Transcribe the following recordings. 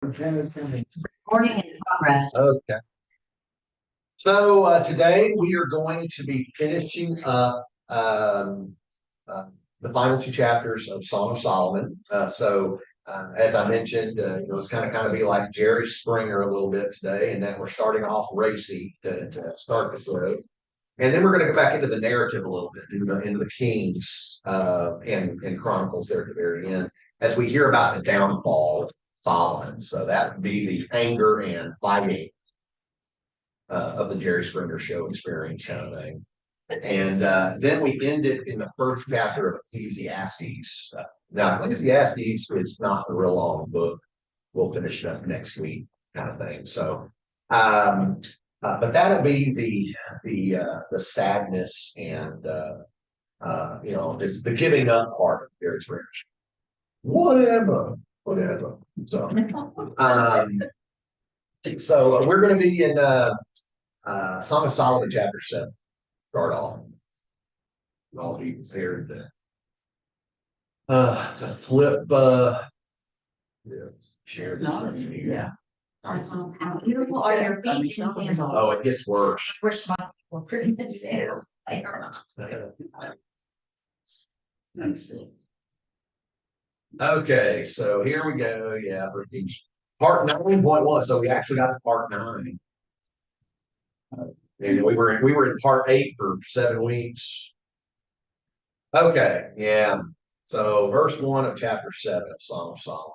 Recording in progress. Okay. So today we are going to be finishing up the final two chapters of Song of Solomon. As I mentioned, it's kind of be like Jerry Springer a little bit today, and that we're starting off racy to start the show. And then we're going to go back into the narrative a little bit, into the Kings and Chronicles there at the very end, as we hear about the downfall of Solomon. So that would be the anger and fighting of the Jerry Springer Show experience kind of thing. And then we end it in the first chapter of Ecclesiastes. Now, Ecclesiastes is not a real long book. We'll finish it up next week, kind of thing. So, but that'll be the sadness and the giving up part of Jerry Springer. Whatever. So, we're going to be in Song of Solomon, chapter 7. Start off. I'll be prepared to flip. Share this. Yeah. How beautiful are your feet in sandals? Oh, it gets worse. We're smart. We're pretty in sandals. Okay, so here we go. Yeah, part 9.1. So we actually got to part 9. And we were in part 8 for 7 weeks. Okay, yeah. So verse 1 of chapter 7 of Song of Solomon.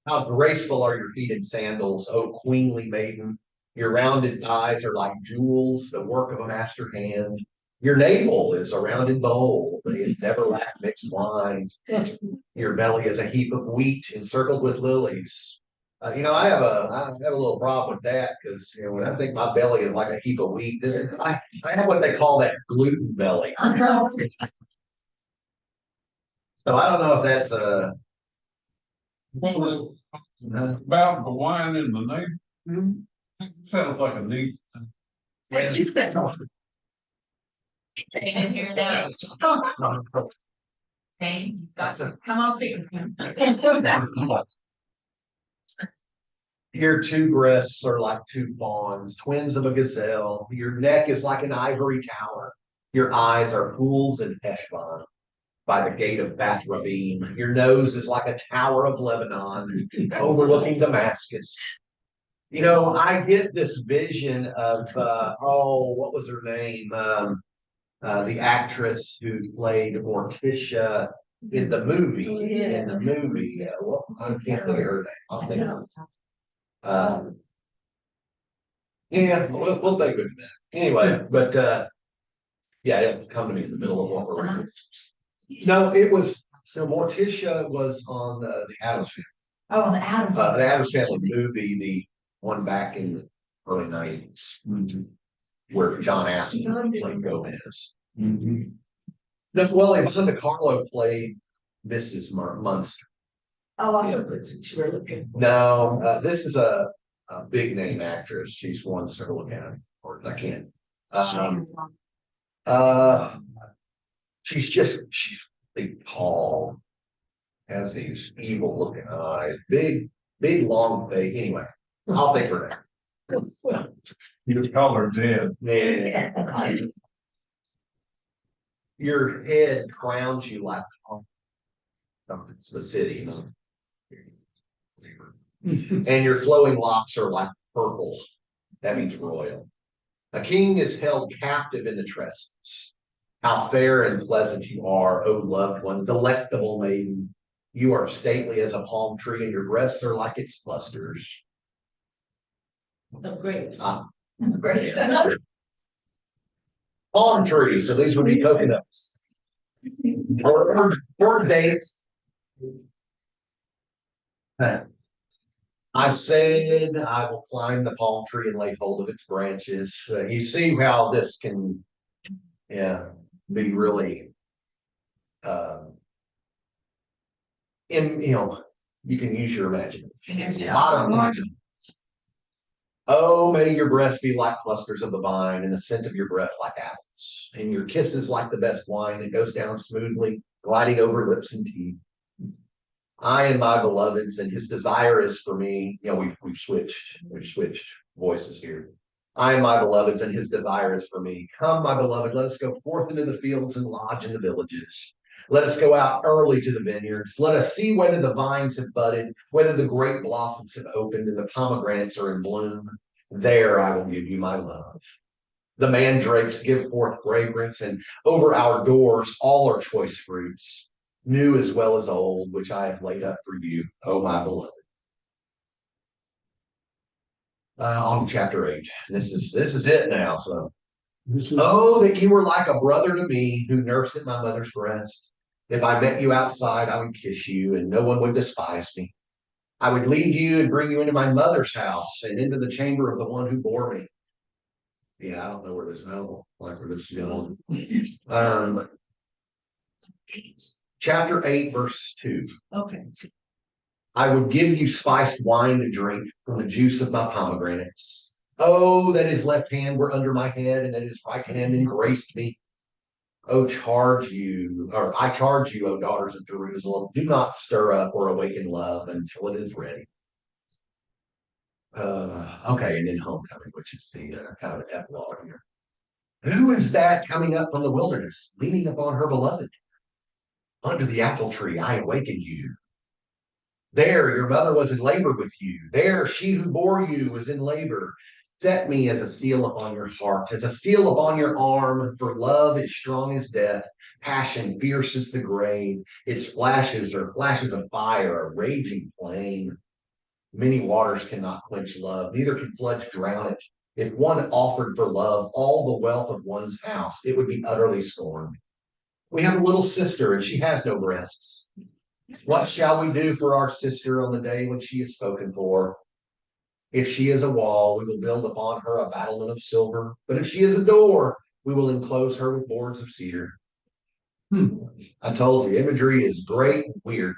How graceful are your feet in sandals, O queenly maiden. Your rounded thighs are like jewels, the work of a master hand. Your navel is a rounded bowl, they never lack mixed wine. Your belly is a heap of wheat encircled with lilies. I have a little problem with that because when I think my belly is like a heap of wheat, I have what they call that gluten belly. So I don't know if that's about the wine in the name. Sounds like a neat. Staying in here now. Okay, got to come on speaker. Your two breasts are like two fawns, twins of a gazelle. Your neck is like an ivory tower. Your eyes are pools in Heshbon by the gate of Bath Rabim. Your nose is like a tower of Lebanon overlooking Damascus. I get this vision of, what was her name? The actress who played Morticia in the movie. I can't think of her name. I'll think of it. We'll think of that. Anyway, but it'll come to me in the middle of what we're reading. No, Morticia was on the Addams Family. Oh, on the Addams. The Addams Family movie, the one back in the early 90s, where John Astin played Gomez. Well, Yvonne DiCarlo played Mrs. Munster. Oh, I thought she were looking. No, this is a big name actress. She's won several Academy Awards. I can't. She's really tall, has these evil looking eyes, big, long face. Anyway, I'll think her name. You just call her Jen. Yeah. Your head crowns you like it's the city, and your flowing locks are like purple. That means royal. A king is held captive in the tresses. How fair and pleasant you are, O loved one, delectable maiden. You are stately as a palm tree, and your breasts are like its clusters. Oh, great. Great. Palm trees, so these would be coconuts. Or dates. I've said I will climb the palm tree and lay hold of its branches. You see how this can, be really, you can use your imagination. Oh, may your breasts be like clusters of the vine, and the scent of your breath like apples, and your kisses like the best wine that goes down smoothly, gliding over lips and teeth. I and my beloveds, and his desire is for me. We've switched voices here. I and my beloveds, and his desire is for me. Come, my beloved, let us go forth into the fields and lodge in the villages. Let us go out early to the vineyards. Let us see whether the vines have budded, whether the grape blossoms have opened, and the pomegranates are in bloom. There I will give you my love. The mandrakes give forth fragrance, and over our doors all are choice fruits, new as well as old, which I have laid up for you, O my beloved. On to chapter 8. This is it now. So, oh, that you were like a brother to me who nursed at my mother's breast. If I met you outside, I would kiss you, and no one would despise me. I would lead you and bring you into my mother's house and into the chamber of the one who bore me. Yeah, I don't know where this is. I don't like where this is going. Chapter 8, verse 2. Okay. I would give you spiced wine to drink from the juice of my pomegranates. Oh, that his left hand were under my head, and that his right hand embraced me. I charge you, O daughters of Jerusalem, do not stir up or awaken love until it is ready. Okay, and then homecoming, which is the kind of epilogue here. Who is that coming up from the wilderness, leaning upon her beloved? Under the apple tree, I awakened you. There, your mother was in labor with you. There, she who bore you was in labor. Set me as a seal upon your heart, as a seal upon your arm, for love is strong as death, passion fierce as the grave. Its flashes are flashes of fire, a raging flame. Many waters cannot quench love, neither can floods drown it. If one offered for love all the wealth of one's house, it would be utterly scorned. We have a little sister, and she has no breasts. What shall we do for our sister on the day when she is spoken for? If she is a wall, we will build upon her a battlement of silver. But if she is a door, we will enclose her with boards of cedar. I told you, imagery is great and weird.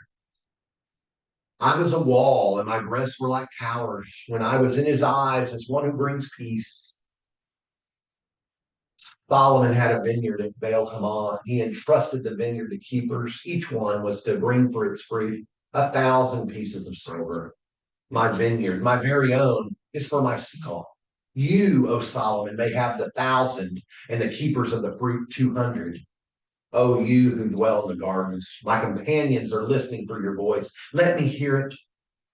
I was a wall, and my breasts were like towers. When I was in his eyes as one who brings peace. Solomon had a vineyard at Baal Hamon. He entrusted the vineyard to keepers. Each one was to bring for its fruit 1,000 pieces of silver. My vineyard, my very own, is for myself. You, O Solomon, may have the 1,000, and the keepers of the fruit 200. O you who dwell in the gardens, my companions are listening for your voice. Let me hear it.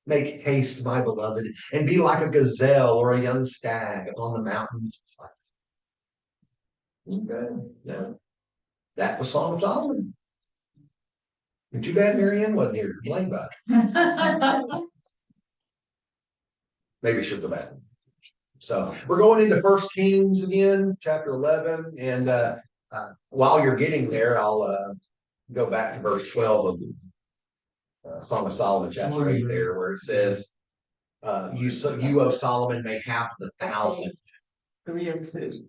Make haste, my beloved, and be like a gazelle or a young stag upon the mountains. Okay, yeah. That was Song of Solomon. And too bad Mary Ann wasn't here to complain about it. Maybe she'll go back. So we're going into First Kings again, chapter 11. And while you're getting there, I'll go back to verse 12 of the Song of Solomon, chapter 8 there, where it says, you, O Solomon, may have the 1,000. 3 and 2.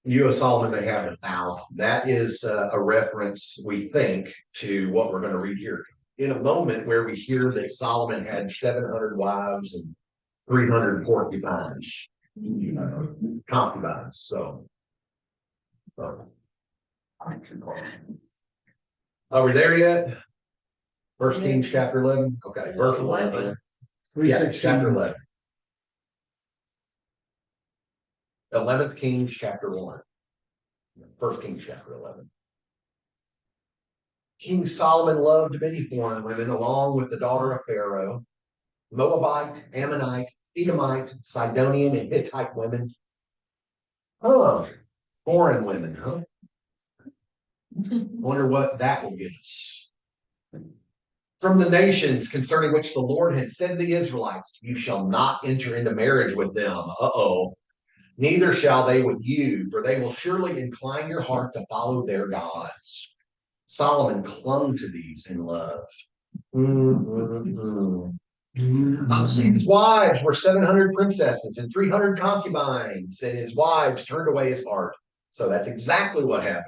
You, O Solomon, may have 1,000. That is a reference, we think, to what we're going to read here. In a moment where we hear that Solomon had 700 wives and 300 porcupines, concubines. So, are we there yet? First Kings chapter 11. Okay, verse 11. Yeah, chapter 11. 11th Kings chapter 1. First Kings chapter 11. King Solomon loved many foreign women along with the daughter of Pharaoh, Moabite, Ammonite, Edomite, Sidonian, and Hittite women. Oh, foreign women, huh? Wonder what that will give us. From the nations concerning which the Lord had said to the Israelites, you shall not enter into marriage with them. Neither shall they with you, for they will surely incline your heart to follow their gods. Solomon clung to these in love. His wives were 700 princesses and 300 concubines, and his wives turned away his heart. So that's exactly what happened.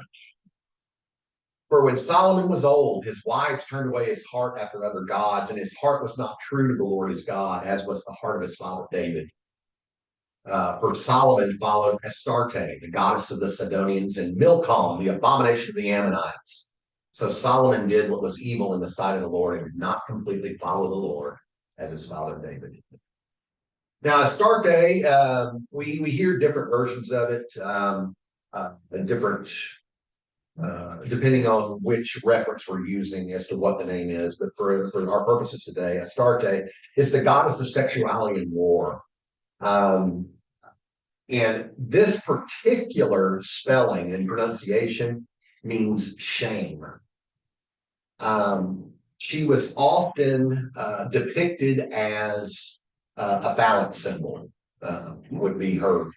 For when Solomon was old, his wives turned away his heart after other gods, and his heart was not true to the Lord his God, as was the heart of his father David. For Solomon followed Astarte, the goddess of the Sidonians, and Milcom, the abomination of the Ammonites. So Solomon did what was evil in the sight of the Lord and did not completely follow the Lord as his father David did. Now, Astarte, we hear different versions of it, and different, depending on which reference we're using as to what the name is. But for our purposes today, Astarte is the goddess of sexuality and war. And this particular spelling and pronunciation means shame. She was often depicted as a phallic symbol, would be her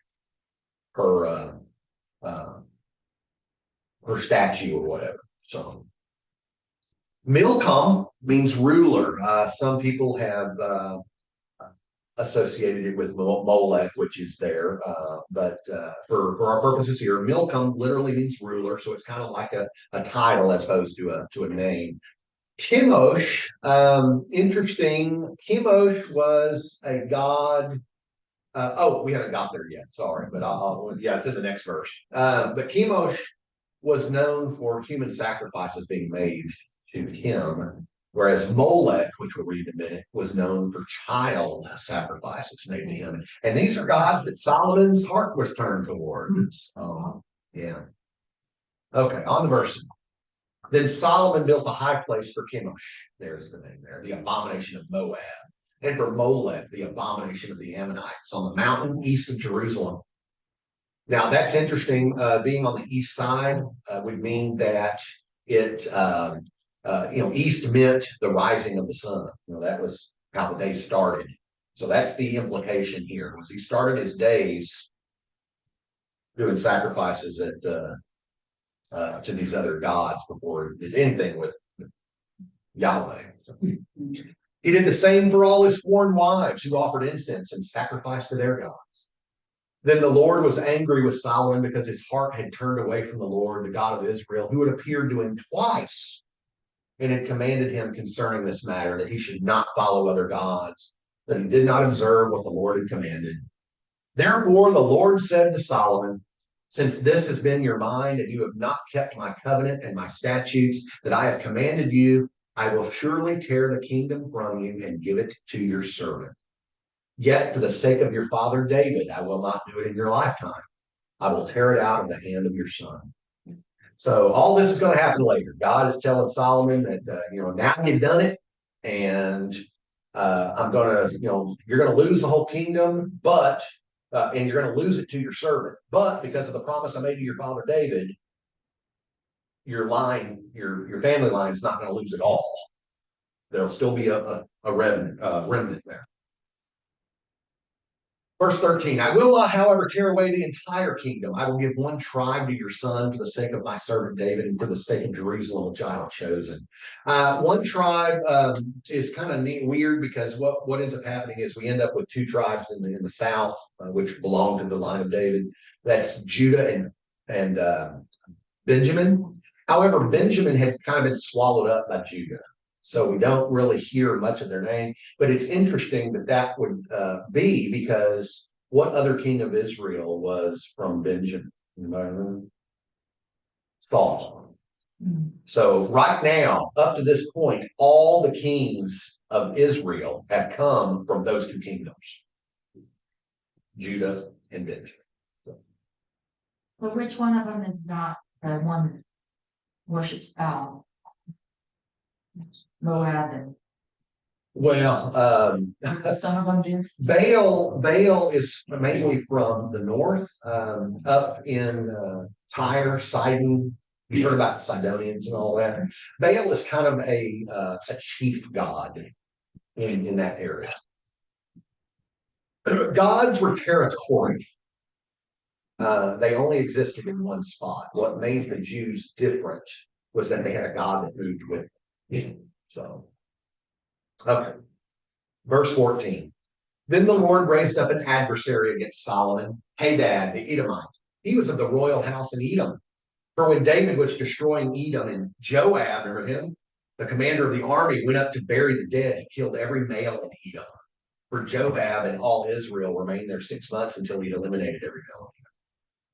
statue or whatever. So Milcom means ruler. Some people have associated it with Molech, which is there. But for our purposes here, Milcom literally means ruler. So it's kind of like a title as opposed to a name. Chemosh, interesting. Chemosh was a god. We haven't got there yet. Sorry, but yeah, it's in the next verse. But Chemosh was known for human sacrifices being made to him, whereas Molech, which we'll read in a minute, was known for child sacrifices made to him. And these are gods that Solomon's heart was turned towards. Yeah. Okay, on the verse. Then Solomon built a high place for Chemosh. There's the name there, the abomination of Moab. And for Molech, the abomination of the Ammonites on the mountain east of Jerusalem. Now that's interesting. Being on the east side would mean that it, east meant the rising of the sun. That was how the day started. So that's the implication here. Was he started his days doing sacrifices to these other gods before he did anything with Yahweh. So, he did the same for all his foreign wives who offered incense and sacrificed to their gods. Then the Lord was angry with Solomon because his heart had turned away from the Lord, the God of Israel, who had appeared to him twice and had commanded him concerning this matter, that he should not follow other gods, that he did not observe what the Lord had commanded. Therefore, the Lord said to Solomon, since this has been your mind, and you have not kept my covenant and my statutes that I have commanded you, I will surely tear the kingdom from you and give it to your servant. Yet for the sake of your father David, I will not do it in your lifetime. I will tear it out of the hand of your son. So all this is going to happen later. God is telling Solomon that, now you've done it, and I'm going to, you're going to lose the whole kingdom, but and you're going to lose it to your servant. But because of the promise I made to your father David, your family line is not going to lose it all. There'll still be a remnant there. Verse 13, I will not, however, tear away the entire kingdom. I will give one tribe to your son for the sake of my servant David and for the sake of Jerusalem, which I have chosen. One tribe is kind of weird because what ends up happening is we end up with two tribes in the south, which belong to the line of David. That's Judah and Benjamin. However, Benjamin had kind of been swallowed up by Judah. So we don't really hear much of their name, but it's interesting that would be because what other king of Israel was from Benjamin? Saul. So right now, up to this point, all the kings of Israel have come from those two kingdoms, Judah and Benjamin. But which one of them is not the one that worships Baal? Moab and Well, some of them do. Baal is mainly from the north, up in Tyre, Sidon. You heard about the Sidonians and all that. Baal is kind of a chief god in that area. Gods were territorial. They only existed in one spot. What made the Jews different was that they had a god that moved with them. So, okay. Verse 14. Then the Lord raised up an adversary against Solomon, Hadad, the Edomite. He was of the royal house in Edom. For when David was destroying Edom, and Joab, remember him, the commander of the army, went up to bury the dead, he killed every male in Edom. For Joab and all Israel remained there 6 months until he'd eliminated every male in Edom.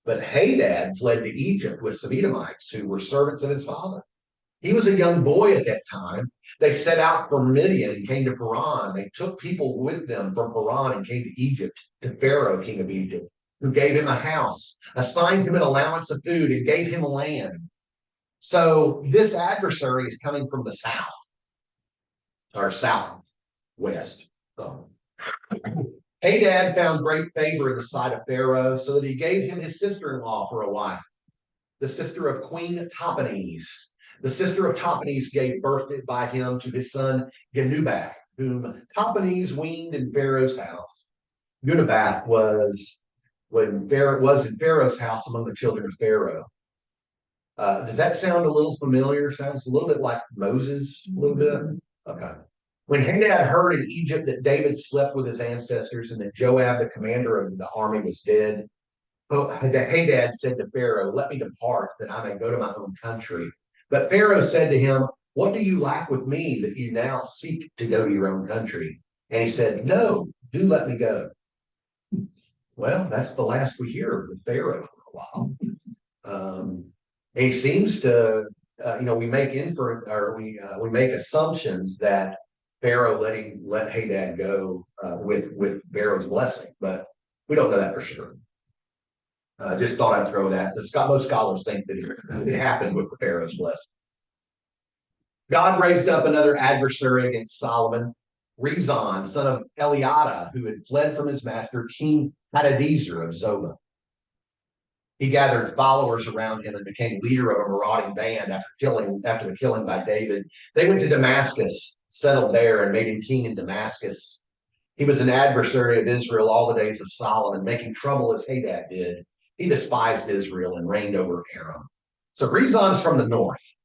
But Hadad fled to Egypt with some Edomites who were servants of his father. He was a young boy at that time. They set out from Midian and came to Paran. They took people with them from Paran and came to Egypt, to Pharaoh, king of Egypt, who gave him a house, assigned him an allowance of food, and gave him land. So this adversary is coming from the south or southwest. So, Hadad found great favor in the sight of Pharaoh, so that he gave him his sister-in-law for a wife, the sister of Queen Tophanes. The sister of Tophanes gave birth by him to his son Genubath, whom Tophanes weaned in Pharaoh's house. Genubath was in Pharaoh's house among the children of Pharaoh. Does that sound a little familiar? Sounds a little bit like Moses, a little bit. Okay. When Hadad heard in Egypt that David slept with his ancestors and that Joab, the commander of the army, was dead, Hadad said to Pharaoh, "Let me depart, that I may go to my own country." But Pharaoh said to him, "What do you lack with me that you now seek to go to your own country?" And he said, "No, do let me go." Well, that's the last we hear of Pharaoh for a while. And he seems to, we make we make assumptions that Pharaoh let Hadad go with Pharaoh's blessing, but we don't know that for sure. Just thought I'd throw that. Most scholars think that it happened with the Pharaoh's blessing. God raised up another adversary against Solomon, Rezon, son of Eliada, who had fled from his master, King Hadadezer of Zobah. He gathered followers around him and became leader of a marauding band after the killing by David. They went to Damascus, settled there, and made him king in Damascus. He was an adversary of Israel all the days of Solomon, making trouble as Hadad did. He despised Israel and reigned over Aram. So Rezon's from the north.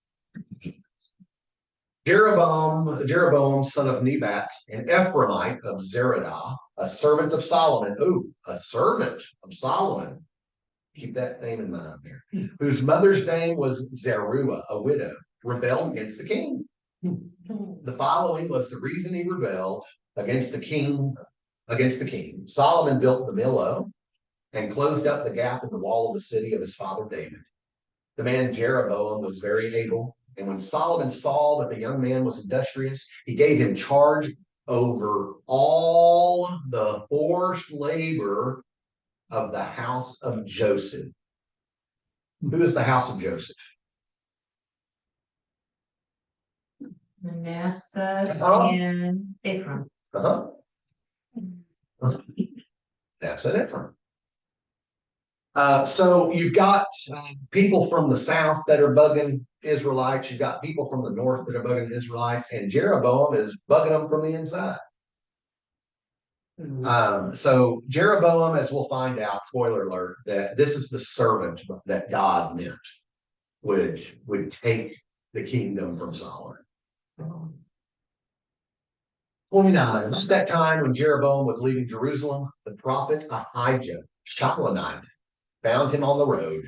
Jeroboam, son of Nebat, an Ephraimite of Zeradah, a servant of Solomon. Ooh, a servant of Solomon. Keep that name in mind there. Whose mother's name was Zeruiah, a widow, rebelled against the king. The following was the reason he rebelled against the king. Solomon built the Millo and closed up the gap in the wall of the city of his father David. The man Jeroboam was very able, and when Solomon saw that the young man was industrious, he gave him charge over all the forced labor of the house of Joseph. Who is the house of Joseph? Manasseh Oh. and Ephraim. Uh-huh. That's an Ephraim. So you've got people from the south that are bugging Israelites. You've got people from the north that are bugging Israelites, and Jeroboam is bugging them from the inside. So Jeroboam, as we'll find out, spoiler alert, that this is the servant that God meant would take the kingdom from Solomon. 29. At that time when Jeroboam was leaving Jerusalem, the prophet Ahijah, Shilonite, found him on the road.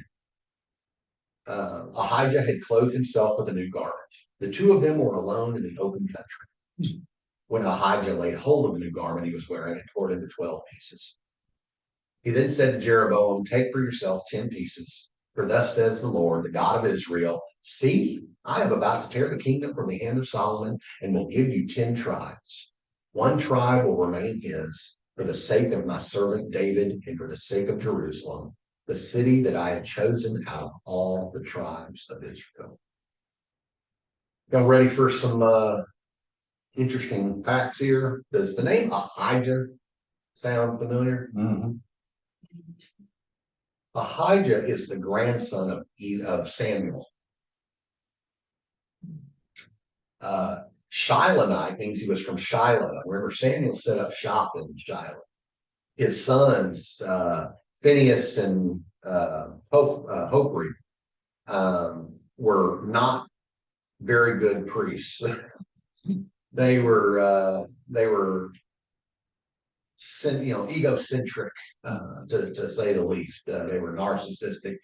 Ahijah had clothed himself with a new garment. The two of them were alone in the open country. When Ahijah laid hold of the new garment he was wearing and tore it into 12 pieces. He then said to Jeroboam, "Take for yourself 10 pieces, for thus says the Lord, the God of Israel, see, I am about to tear the kingdom from the hand of Solomon and will give you 10 tribes. One tribe will remain his for the sake of my servant David and for the sake of Jerusalem, the city that I have chosen out of all the tribes of Israel." Y'all ready for some interesting facts here? Does the name Ahijah sound familiar? Mm-hmm. Ahijah is the grandson of Samuel. Shilonite means he was from Shiloh. Remember, Samuel set up shop in Shiloh. His sons, Phineas and Hophri, were not very good priests. They were egocentric, to say the least. They were narcissistic.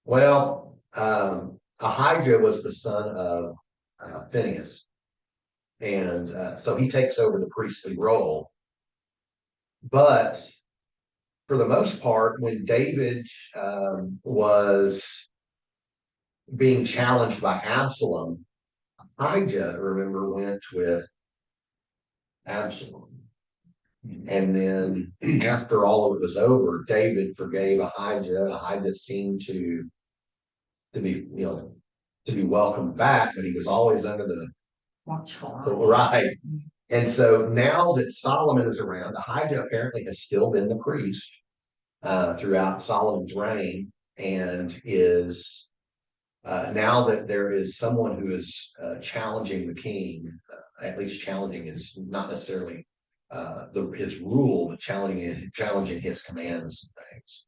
Well, Ahijah was the son of Phineas, and so he takes over the priestly role. But for the most part, when David was being challenged by Absalom, Ahijah, remember, went with Absalom. And then after all of it was over, David forgave Ahijah. Ahijah seemed to be, to be welcomed back, but he was always under the Watchful. right. And so now that Solomon is around, Ahijah apparently has still been the priest throughout Solomon's reign, and is now that there is someone who is challenging the king, at least challenging is not necessarily his rule, but challenging his commands and things.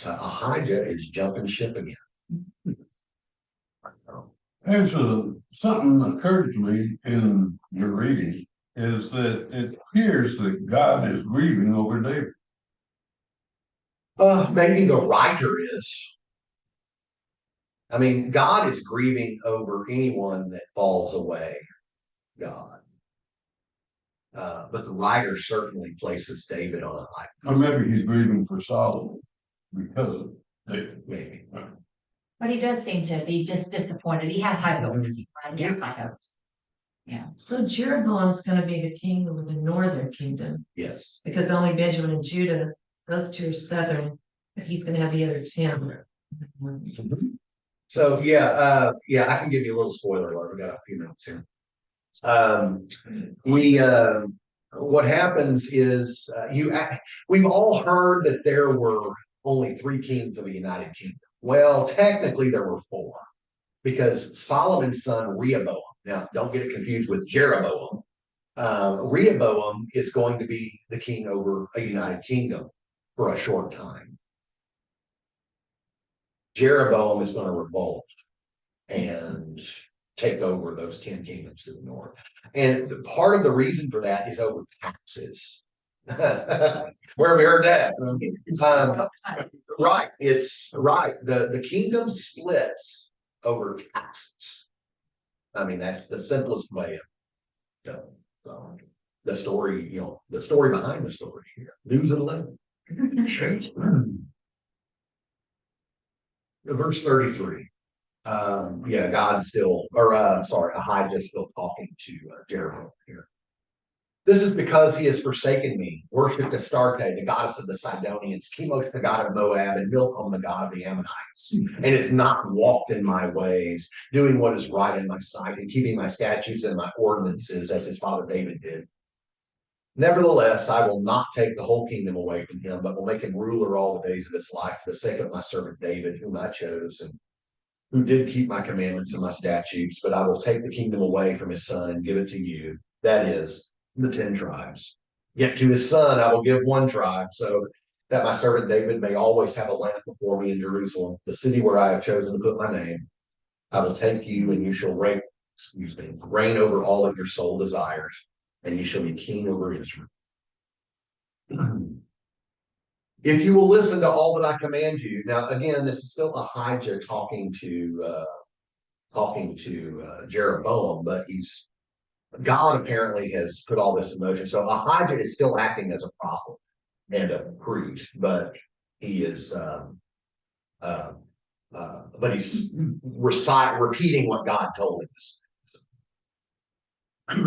Ahijah is jumping ship again. There's something that occurred to me in your reading, is that it appears that God is grieving over David. Maybe the writer is. I mean, God is grieving over anyone that falls away, God. But the writer certainly places David on a high. Or maybe he's grieving for Solomon because of David. Maybe. But he does seem to be just disappointed. He had high hopes, right? He had high hopes. Yeah. So Jeroboam's gonna be the king over the northern kingdom, Yes. because only Benjamin and Judah, those two are southern, but he's gonna have the other 10. So yeah, I can give you a little spoiler alert. We got a few minutes here. What happens is we've all heard that there were only 3 kings of the United Kingdom. Well, technically there were 4, because Solomon's son Rehoboam. Now, don't get it confused with Jeroboam. Rehoboam is going to be the king over a United Kingdom for a short time. Jeroboam is going to revolt and take over those 10 kingdoms to the north. And part of the reason for that is over taxes. Where we heard that. Right, it's right. The kingdom splits over taxes. I mean, that's the simplest way of the story, the story behind the story here. News and living. Verse 33. God's still, Ahijah's still talking to Jeroboam here. This is because he has forsaken me, worshipped Astarte, the goddess of the Sidonians, Chemosh, the god of Moab, and Milcom, the god of the Ammonites, and has not walked in my ways, doing what is right in my sight, and keeping my statutes and my ordinances as his father David did. Nevertheless, I will not take the whole kingdom away from him, but will make him ruler all the days of his life for the sake of my servant David, whom I chose, and who did keep my commandments and my statutes. But I will take the kingdom away from his son and give it to you, that is, the 10 tribes. Yet to his son I will give 1 tribe, so that my servant David may always have a lamp before me in Jerusalem, the city where I have chosen to put my name. I will take you, and you shall reign over all that your soul desires, and you shall be king over Israel. If you will listen to all that I command you. Now, again, this is still Ahijah talking to Jeroboam, but God apparently has put all this in motion. So Ahijah is still acting as a prophet and a priest, but he is, but he's repeating what God told him.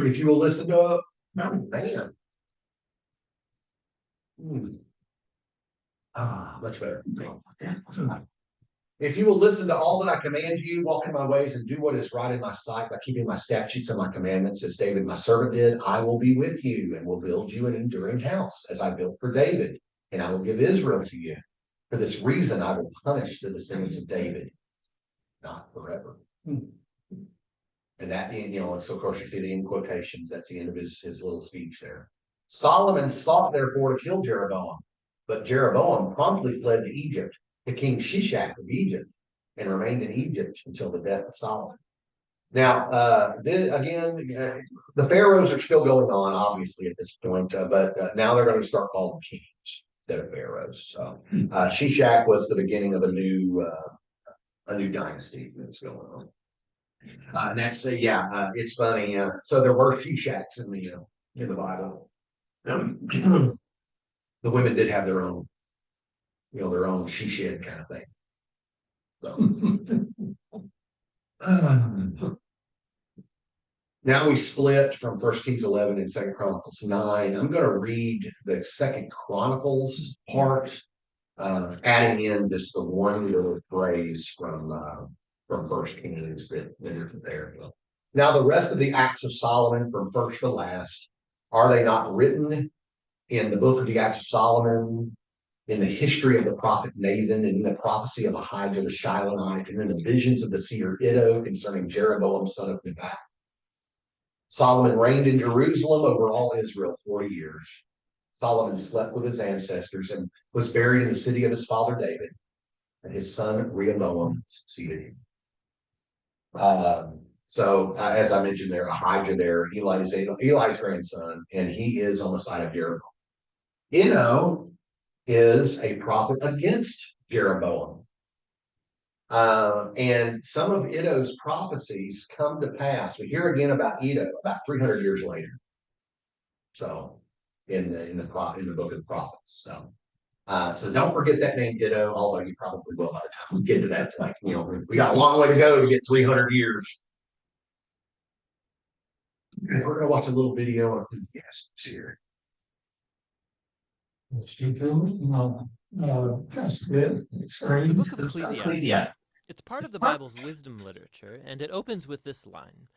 If you will listen to man. Much better. If you will listen to all that I command you, walk in my ways, and do what is right in my sight by keeping my statutes and my commandments, as David my servant did, I will be with you and will build you an enduring house, as I built for David, and I will give Israel to you. For this reason, I will punish the descendants of David, not forever. And that, so of course you see the in quotations, that's the end of his little speech there. Solomon sought therefore to kill Jeroboam, but Jeroboam promptly fled to Egypt, to King Shishak of Egypt, and remained in Egypt until the death of Solomon. Now, the pharaohs are still going on, obviously, at this point, but now they're going to start calling kings instead of pharaohs. So Shishak was the beginning of a new dynasty that's going on. And that's it's funny. So there were Shishaks in the Bible. The women did have their own, their own she shed kind of thing. So Now we split from First Kings 11 and Second Chronicles 9. I'm gonna read the Second Chronicles part, adding in just the one little phrase from First Kings that isn't there. Now, the rest of the Acts of Solomon from first to last, are they not written in the book of the Acts of Solomon, in the history of the prophet Nathan, and in the prophecy of Ahijah the Shilonite, and in the visions of the seer Iddo concerning Jeroboam son of Nebat? Solomon reigned in Jerusalem over all Israel 40 years. Solomon slept with his ancestors and was buried in the city of his father David, and his son Rehoboam succeeded him. As I mentioned there, Ahijah there, Eli's grandson, and he is on the side of Jeroboam. Iddo is a prophet against Jeroboam. And some of Iddo's prophecies come to pass. We hear again about Iddo about 300 years later. So in the book of the prophets. So don't forget that name Iddo, although you probably will by the time we get to that point. We got a long way to go to get 300 years. Okay, we're gonna watch a little video on Ecclesiastes here. That's good. The book of Ecclesiastes. It's part of the Bible's wisdom literature, and it opens with this line: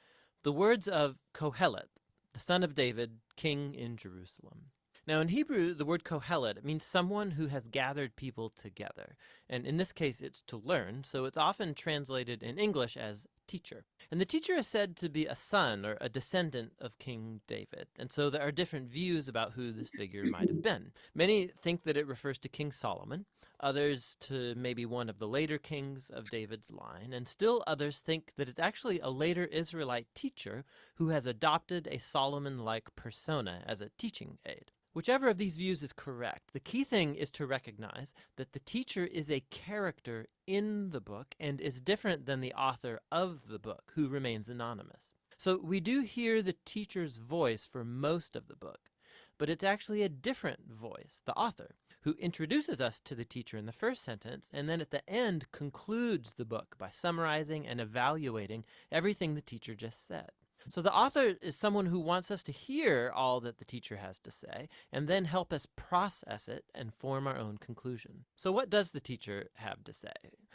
the words of Kohelet, the son of David, king in Jerusalem. Now, in Hebrew, the word Kohelet means someone who has gathered people together. And in this case, it's to learn, so it's often translated in English as teacher. And the teacher is said to be a son or a descendant of King David. And so there are different views about who this figure might have been. Many think that it refers to King Solomon, others to maybe one of the later kings of David's line, and still others think that it's actually a later Israelite teacher who has adopted a Solomon-like persona as a teaching aid. Whichever of these views is correct, the key thing is to recognize that the teacher is a character in the book and is different than the author of the book, who remains anonymous. So we do hear the teacher's voice for most of the book, but it's actually a different voice, the author, who introduces us to the teacher in the first sentence and then at the end concludes the book by summarizing and evaluating everything the teacher just said. So the author is someone who wants us to hear all that the teacher has to say and then help us process it and form our own conclusion. So what does the teacher have to say?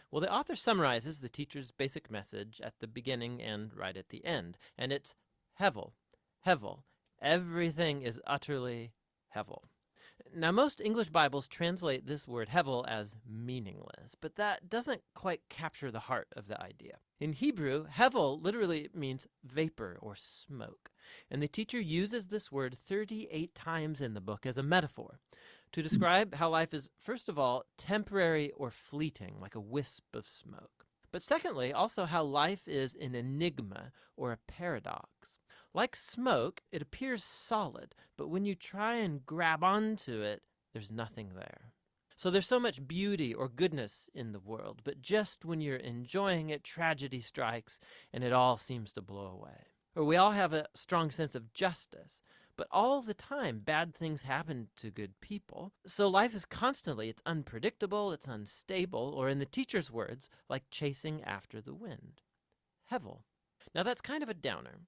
Well, the author summarizes the teacher's basic message at the beginning and right at the end, and it's Hevel, Hevel. Everything is utterly Hevel. Now, most English Bibles translate this word Hevel as meaningless, but that doesn't quite capture the heart of the idea. In Hebrew, Hevel literally means vapor or smoke, and the teacher uses this word 38 times in the book as a metaphor to describe how life is, first of all, temporary or fleeting, like a wisp of smoke. But secondly, also how life is an enigma or a paradox. Like smoke, it appears solid, but when you try and grab onto it, there's nothing there. So there's so much beauty or goodness in the world, but just when you're enjoying it, tragedy strikes and it all seems to blow away. Or we all have a strong sense of justice, but all the time bad things happen to good people. So life is constantly, it's unpredictable, it's unstable, or in the teacher's words, like chasing after the wind. Hevel. Now that's kind of a downer.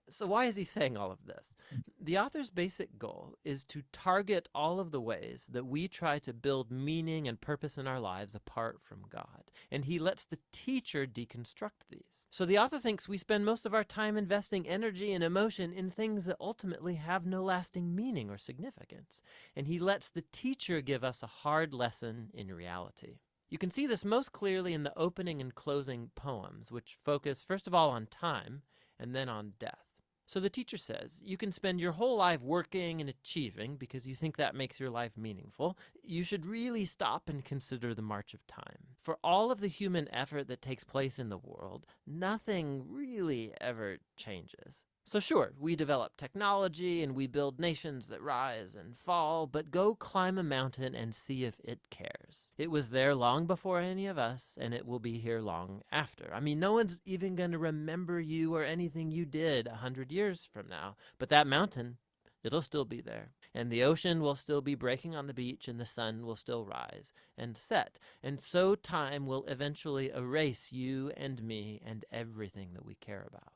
So why is he saying all of this? The author's basic goal is to target all of the ways that we try to build meaning and purpose in our lives apart from God. And he lets the teacher deconstruct these. So the author thinks we spend most of our time investing energy and emotion in things that ultimately have no lasting meaning or significance. And he lets the teacher give us a hard lesson in reality. You can see this most clearly in the opening and closing poems, which focus first of all on time and then on death. So the teacher says, you can spend your whole life working and achieving because you think that makes your life meaningful. You should really stop and consider the march of time. For all of the human effort that takes place in the world, nothing really ever changes. So sure, we develop technology and we build nations that rise and fall, but go climb a mountain and see if it cares. It was there long before any of us, and it will be here long after. I mean, no one's even going to remember you or anything you did 100 years from now, but that mountain, It'll still be there, and the ocean will still be breaking on the beach, and the sun will still rise and set. And so time will eventually erase you and me and everything that we care about.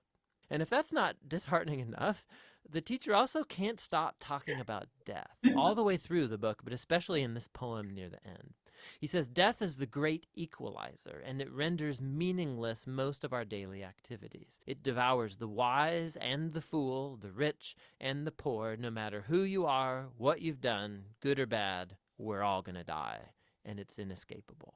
And if that's not disheartening enough, the teacher also can't stop talking about death all the way through the book, but especially in this poem near the end. He says, death is the great equalizer, and it renders meaningless most of our daily activities. It devours the wise and the fool, the rich and the poor, no matter who you are, what you've done, good or bad, we're all going to die, and it's inescapable.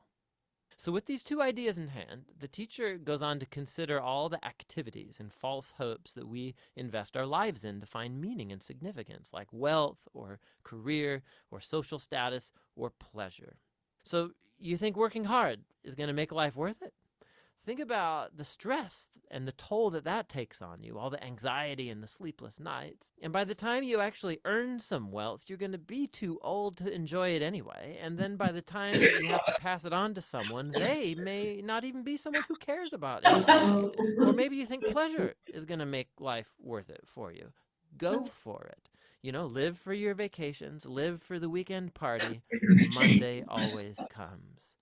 So with these two ideas in hand, the teacher goes on to consider all the activities and false hopes that we invest our lives in to find meaning and significance, like wealth or career or social status or pleasure. So you think working hard is going to make life worth it? Think about the stress and the toll that that takes on you, all the anxiety and the sleepless nights. And by the time you actually earn some wealth, you're going to be too old to enjoy it anyway. And then by the time that you have to pass it on to someone, they may not even be someone who cares about anything you do. Or maybe you think pleasure is going to make life worth it for you. Go for it. You know, live for your vacations, live for the weekend party. Monday always comes.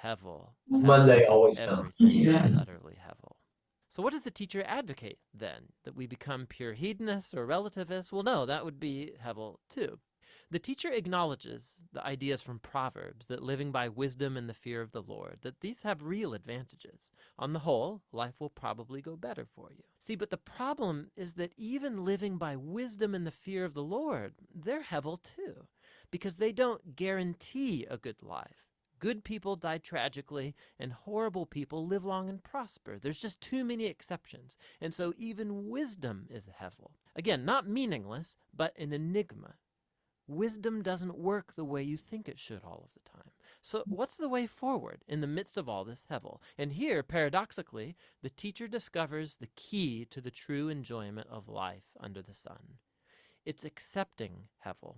Hevel. Monday always comes. Everything is utterly hevel. So what does the teacher advocate then? That we become pure hedonists or relativists? Well, no, that would be hevel too. The teacher acknowledges the ideas from Proverbs that living by wisdom and the fear of the Lord, that these have real advantages. On the whole, life will probably go better for you. See, but the problem is that even living by wisdom and the fear of the Lord, they're hevel too, because they don't guarantee a good life. Good people die tragically, and horrible people live long and prosper. There's just too many exceptions. And so even wisdom is hevel. Again, not meaningless, but an enigma. Wisdom doesn't work the way you think it should all of the time. So what's the way forward in the midst of all this hevel? And here, paradoxically, the teacher discovers the key to the true enjoyment of life under the sun. It's accepting hevel.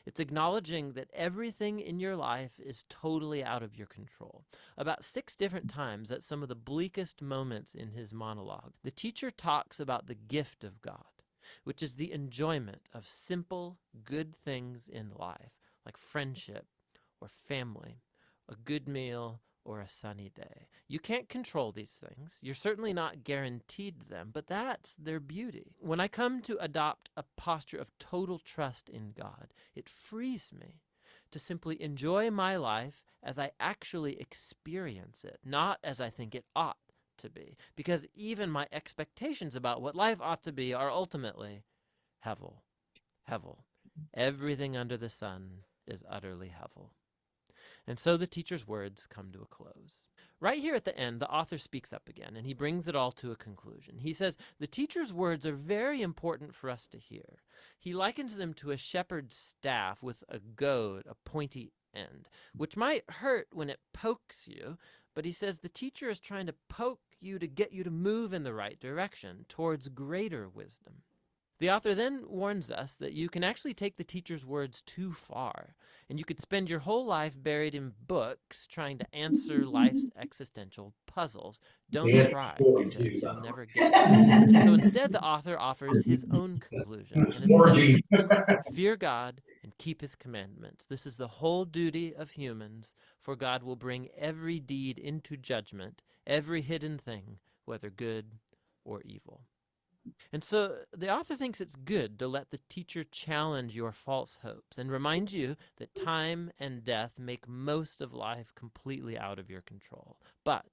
It's acknowledging that everything in your life is totally out of your control. About 6 different times at some of the bleakest moments in his monologue, the teacher talks about the gift of God, which is the enjoyment of simple, good things in life, like friendship or family, a good meal, or a sunny day. You can't control these things. You're certainly not guaranteed them, but that's their beauty. When I come to adopt a posture of total trust in God, it frees me to simply enjoy my life as I actually experience it, not as I think it ought to be. Because even my expectations about what life ought to be are ultimately hevel. Hevel. Everything under the sun is utterly hevel. And so the teacher's words come to a close. Right here at the end, the author speaks up again, and he brings it all to a conclusion. He says, the teacher's words are very important for us to hear. He likens them to a shepherd's staff with a goad, a pointy end, which might hurt when it pokes you, but he says the teacher is trying to poke you to get you to move in the right direction, towards greater wisdom. The author then warns us that you can actually take the teacher's words too far, and you could spend your whole life buried in books trying to answer life's existential puzzles. Don't try, he says. You'll never get it. And so instead, the author offers his own conclusion, and it's this: fear God and keep his commandments. This is the whole duty of humans, for God will bring every deed into judgment, every hidden thing, whether good or evil. And so the author thinks it's good to let the teacher challenge your false hopes and remind you that time and death make most of life completely out of your control. But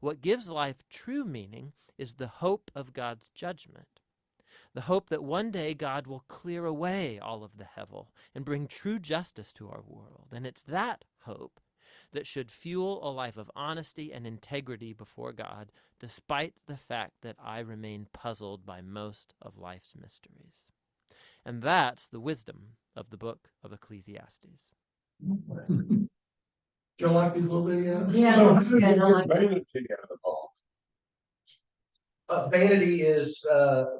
what gives life true meaning is the hope of God's judgment. The hope that one day God will clear away all of the hevel and bring true justice to our world. And it's that hope that should fuel a life of honesty and integrity before God, despite the fact that I remain puzzled by most of life's mysteries. And that's the wisdom of the book of Ecclesiastes. Do you like these little videos? Yeah, that's good. I like that. Vanity is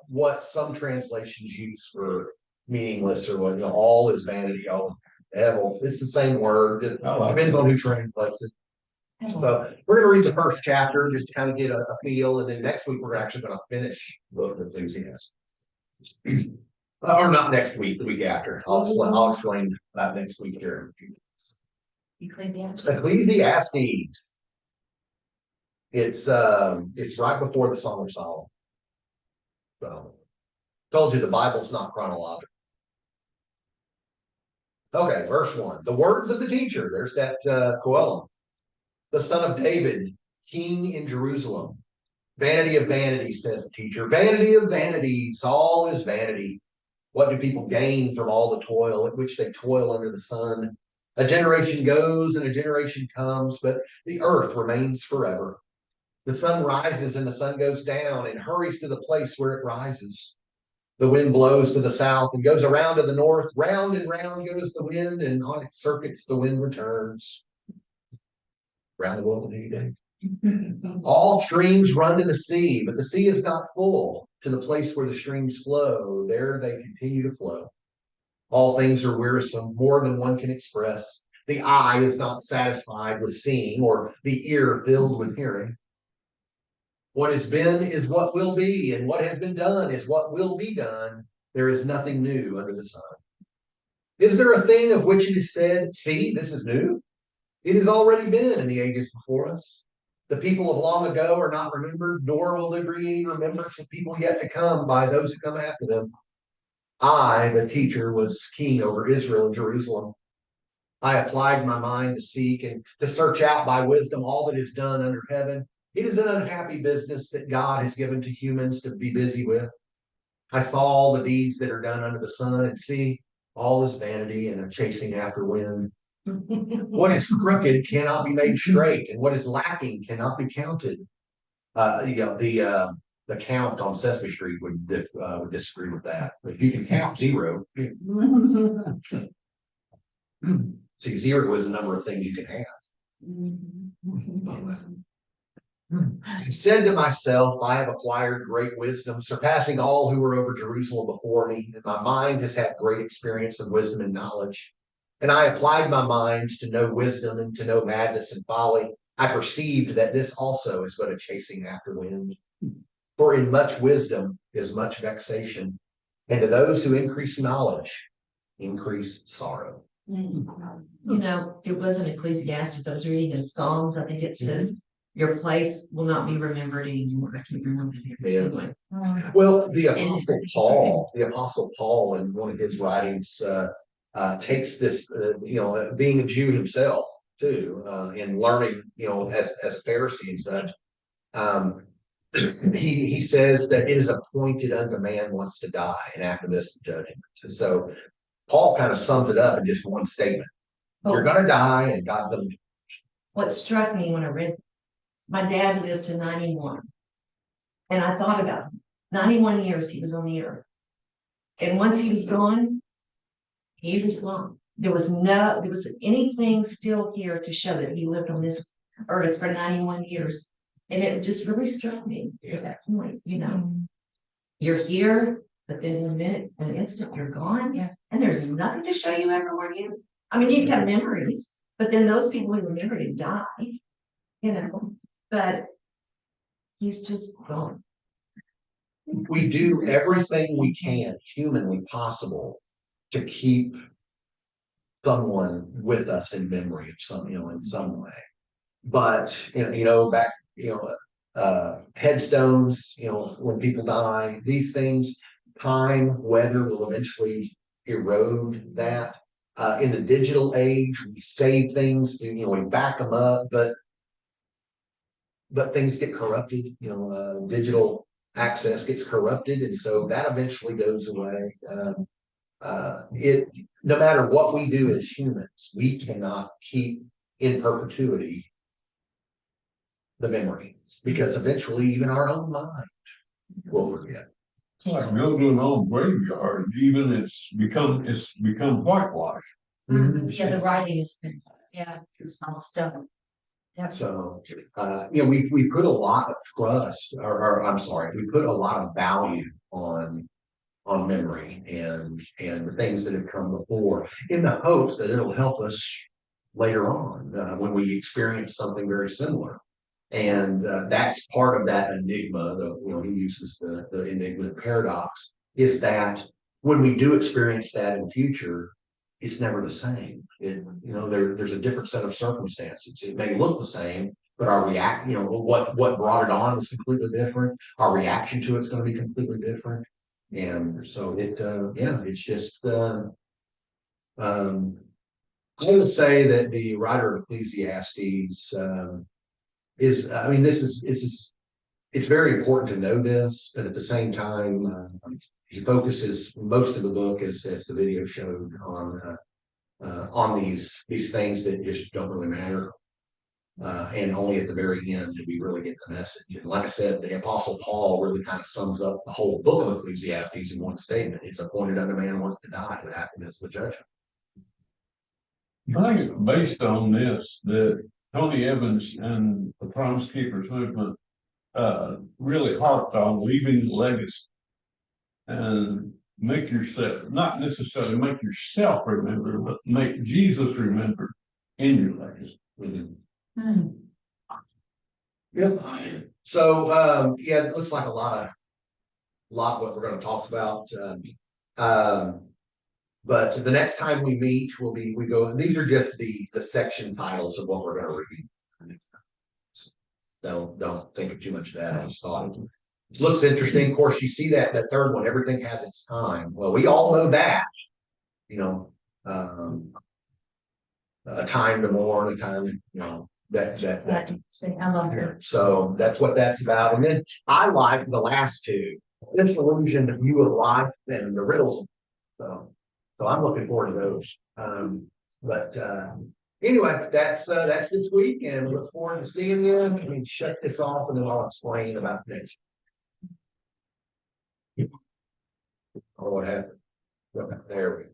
what some translations use for meaningless or what, all is vanity, all hevel. It's the same word. It depends on who translates it. So we're gonna read the first chapter just to kind of get a feel, and then next week we're actually gonna finish the book of Ecclesiastes. Or not next week, the week after. I'll explain that next week here. Ecclesiastes. Ecclesiastes. It's right before the Song of Solomon. So, told you the Bible's not chronological. Okay, verse 1. The words of the teacher. There's that Coelum. The son of David, king in Jerusalem. Vanity of vanities, says the teacher. Vanity of vanities, all is vanity. What do people gain from all the toil at which they toil under the sun? A generation goes and a generation comes, but the earth remains forever. The sun rises and the sun goes down and hurries to the place where it rises. The wind blows to the south and goes around to the north. Round and round goes the wind, and on its circuits the wind returns. Round the world in a day. All streams run to the sea, but the sea is not full. To the place where the streams flow, there they continue to flow. All things are wearisome, more than one can express. The eye is not satisfied with seeing, or the ear filled with hearing. What has been is what will be, and what has been done is what will be done. There is nothing new under the sun. Is there a thing of which it is said, see, this is new? It has already been in the ages before us. The people of long ago are not remembered, nor will there be any remembrance of people yet to come by those who come after them. I, the teacher, was king over Israel and Jerusalem. I applied my mind to seek and to search out by wisdom all that is done under heaven. It is an unhappy business that God has given to humans to be busy with. I saw all the deeds that are done under the sun, and see, all is vanity and a chasing after wind. What is crooked cannot be made straight, and what is lacking cannot be counted. The count on Sesame Street would disagree with that. If you can count zero, see, zero is the number of things you can have. I said to myself, I have acquired great wisdom, surpassing all who were over Jerusalem before me, and my mind has had great experience of wisdom and knowledge. And I applied my mind to know wisdom and to know madness and folly. I perceived that this also is but a chasing after wind. For in much wisdom is much vexation, and to those who increase knowledge, increase sorrow. You know, it wasn't Ecclesiastes. I was reading in Psalms. I think it says, your place will not be remembered anymore. I can't remember it. Yeah. Anyway. Well, the Apostle Paul in one of his writings takes this, being a Jew himself too, and learning, as a Pharisee and such. He says that it is appointed unto man once to die, and after this, the judgment. And so Paul kind of sums it up in just one statement. You're going to die, and God's going to. What struck me when I read, my dad lived to 91. And I thought about him. 91 years he was on the earth. And once he was gone, he was gone. There was anything still here to show that he lived on this earth for 91 years. And it just really struck me at that point, you're here, but then in an instant, you're gone. Yes. And there's nothing to show you ever were you. I mean, you have memories, but then those people who remember him die, but he's just gone. We do everything we can, humanly possible, to keep someone with us in memory of in some way. But back, headstones, when people die, these things, time, weather will eventually erode that. In the digital age, we save things, we back them up, but things get corrupted, digital access gets corrupted, and so that eventually goes away. No matter what we do as humans, we cannot keep in perpetuity the memory, because eventually even our own mind will forget. It's like go to an old graveyard, even it's become whitewashed. Yeah, the writing has been, it's all stone. So, we put a lot of trust, or I'm sorry, we put a lot of value on memory and the things that have come before, in the hopes that it'll help us later on when we experience something very similar. And that's part of that enigma. He uses the enigma paradox, is that when we do experience that in future, it's never the same. There's a different set of circumstances. It may look the same, but what brought it on was completely different. Our reaction to it's gonna be completely different. And so it's just, I would say that the writer of Ecclesiastes, it's very important to know this, but at the same time, he focuses most of the book, as the video showed, on these things that just don't really matter. And only at the very end do we really get the message. And like I said, the Apostle Paul really kind of sums up the whole book of Ecclesiastes in one statement. It's appointed unto man once to die, but after this, the judgment. I think based on this, that Tony Evans and the Promise Keepers movement really harped on leaving a legacy and make yourself, not necessarily make yourself remember, but make Jesus remember in your legacy. Hmm. Yep. So, it looks like a lot what we're going to talk about. But the next time we meet, these are just the section titles of what we're going to read. Don't think of too much of that. I just thought it looks interesting. Of course, you see that third one, everything has its time. Well, we all know that, a time to mourn, a time, that. I love it. So that's what that's about. And then I like the last two, Disillusioned View of Life and the Riddles. So I'm looking forward to those. But anyway, that's this week, and look forward to seeing you. Let me shut this off and then I'll explain about this. Oh, what happened? Okay, there we go.